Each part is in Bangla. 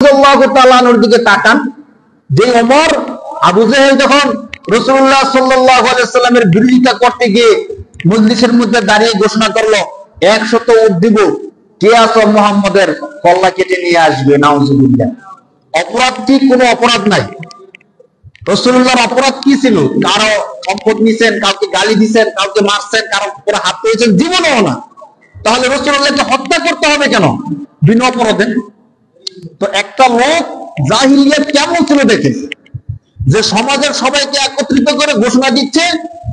রাদিয়াল্লাহু তাআলা আনহুর দিকে তাকান, যে ওমর আবু জেহেল যখন রাসূলুল্লাহ সাল্লাল্লাহু আলাইহি ওয়াসাল্লামের বিরোধিতা করতে গিয়ে মজলিসের মধ্যে দাঁড়িয়ে ঘোষণা করলো 100 উট দিব, কে আছো মুহাম্মদের কল্লা কেটে নিয়ে আসবে, নাউজুবিল্লাহ। অপরাধ কি? কোনো অপরাধ নাই। রাসূলুল্লাহর অপরাধ কি ছিল? কারো সম্পদ নিছেন, কাউকে গালি দিছেন, কাউকে মারছেন, কারো উপরে হাত তুলেছেন? জীবনেও না। তাহলে রাসূলুল্লাহকে হত্যা করতে হবে কেন বিনা অপরাধে? তো একটা লোক জাহিলিয়াত কেমন ছিল দেখেন, যে সমাজের সবাইকে একত্রিত করে ঘোষণা দিচ্ছে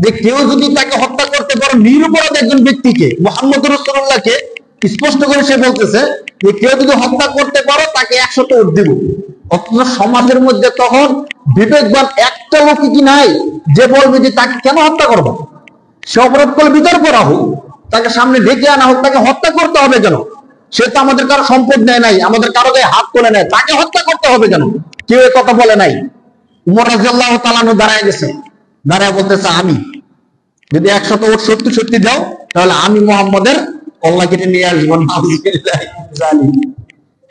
যে কেউ যদি তাকে হত্যা করতে পারো, নিরপরাধ একজন ব্যক্তিকে, মুহাম্মদ রাসূলুল্লাহকে স্পষ্ট করে সে বলতেছে যে কেউ যদি হত্যা করতে পারো তাকে 100 উট দিব। অথচ সমাজের মধ্যে তখন বিবেকবান একটা লোক কি নাই যে বলবে যে তাকে কেন হত্যা করবো? সে অপরাধ করলে বিচার করা হোক, তাকে সামনে ডেকে আনা হোক, তাকে হত্যা করতে হবে কেন? সে তো আমাদের কারো সম্পদ নেয় নাই, আমাদের কারো গায়ে হাত তোলে নেয়, তাকে হত্যা করতে হবে কেন? কেউ এ কথা বলে নাই। উমর রাদিয়াল্লাহু তাআলা আনহু দাঁড়ায় গেছে, দাঁড়ায় বলতেছে আমি যদি 100 উট সত্যি সত্যি দাও তাহলে আমি মুহাম্মদের কল্লা কেটে নিয়ে আসবো। জানি।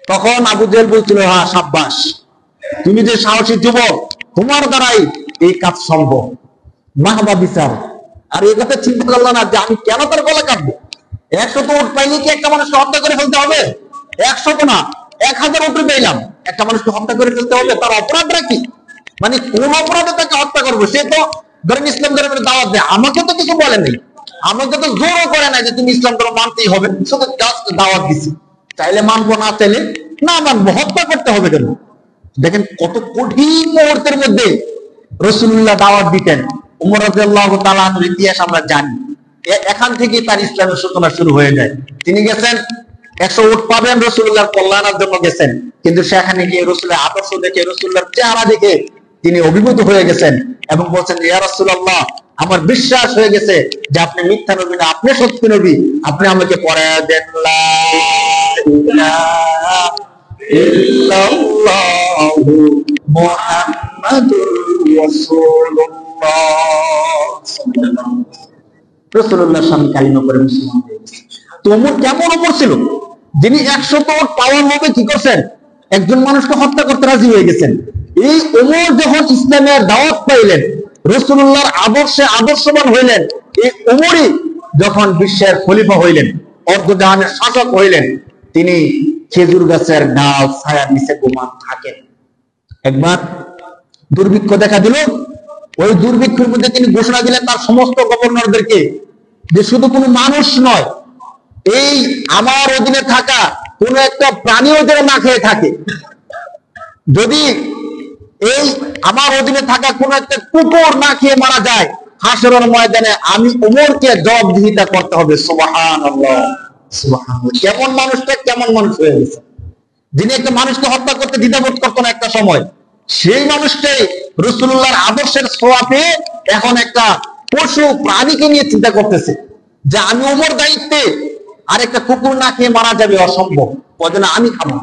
তখন আবু জেহেল বলছিল, হ্যাঁ সাব্বাস, তুমি যে সাহসী যুবক, তোমার দ্বারাই এই কাজ সম্ভব, মাহবা বিচার। আর এই কথা চিন্তা করলো না যে আমি কেন তার গলা কাটবো? 100 উট পাইলে কি একটা মানুষকে হত্যা করে ফেলতে হবে? 100 না, 1000 উট পেলাম, একটা মানুষকে হত্যা করে ফেলতে হবে? তার অপরাধটা কি? মানে কোন অপরাধে তাকে হত্যা করবো? সে তো ধরেন ইসলাম ধর্মের দাওয়াত দেয়, আমাকে তো কিছু বলে নেই, আমাকে তো জোরও করে নাই যে তুমি ইসলাম ধর্ম মানতেই হবে, শুধু দাওয়াত দিছি, চাইলে মানবো, না চাইলে না মানবো। হত্যা করতে হবে কেন? দেখেন কত কঠিন মুহূর্তের মধ্যে রাসূলুল্লাহ দাওয়াত দিতেন। উমর রাদিয়াল্লাহু তাআলা আনহুর ইতিহাস আমরা জানি, এখান থেকে তার ইসলামের সূচনা শুরু হয়ে যায়। তিনি গেছেন 100 উট পাবেন, রাসূলুল্লাহর কল্যাণের জন্য গেছেন, কিন্তু সেখানে গিয়ে রাসূলের আদর্শ দেখে, রাসূলুল্লাহর চেহারা দেখে তিনি অভিভূত হয়ে গেছেন এবং বলছেন, ইয়া রাসূলুল্লাহ, আমার বিশ্বাস হয়ে গেছে যে আপনি মিথ্যা নবী না, আপনি সত্য নবী, আপনি আমাকে পড়ায়া দেন লা ইলাহা ইল্লাল্লাহু মুহাম্মাদুর রাসূলুল্লাহ। রাসূলুল্লাহর সামনে কালিমা পড়ে মুসলমান হয়ে গেছে। তো ওমর কেমন ওমর ছিল, যিনি 100 উট পাওয়ার লোভে কি করছেন? একজন মানুষকে হত্যা করতে রাজি হয়ে গেছেন। এই ওমর যখন ইসলামের দাওয়াত পাইলেন, রাসূলুল্লাহর আদর্শে আদর্শবান হইলেন, এই ওমরই যখন বিশ্বের খলিফা হইলেন, অর্ধজাহানের শাসক হইলেন, তিনি খেজুর গাছের ডাল ছায়ার নিচে ঘুমান থাকেন। একবার দুর্ভিক্ষ দেখা দিল, ওই দুর্ভিক্ষের মধ্যে তিনি ঘোষণা দিলেন তার সমস্ত গভর্নরদেরকে যে শুধু কোনো মানুষ নয়, এই আমার অধীনে থাকা কোন একটা প্রাণীও যেন না খেয়ে থাকে। যদি এই আমার অধীনে থাকা কোন একটা কুকুর না খেয়ে মারা যায়, হাসরের ময়দানে আমি ওমরকে জবাবদিহিতা করতে হবে। সুবহানাল্লাহ, সুবহানাল্লাহ। কেমন মানুষটা কেমন মানুষ হয়ে গেছে, যিনি একটা মানুষকে হত্যা করতে দ্বিধাবোধ করতো না একটা সময়, সেই মানুষটাই রাসূলুল্লাহর আদর্শের ছোঁয়া পেয়ে এখন একটা পশু প্রাণীকে নিয়ে চিন্তা করতেছে যে আমি ওমর দায়িত্বে, আর একটা কুকুর না খেয়ে মারা যাবে অসম্ভব, ওই জন্য আমি খাবো।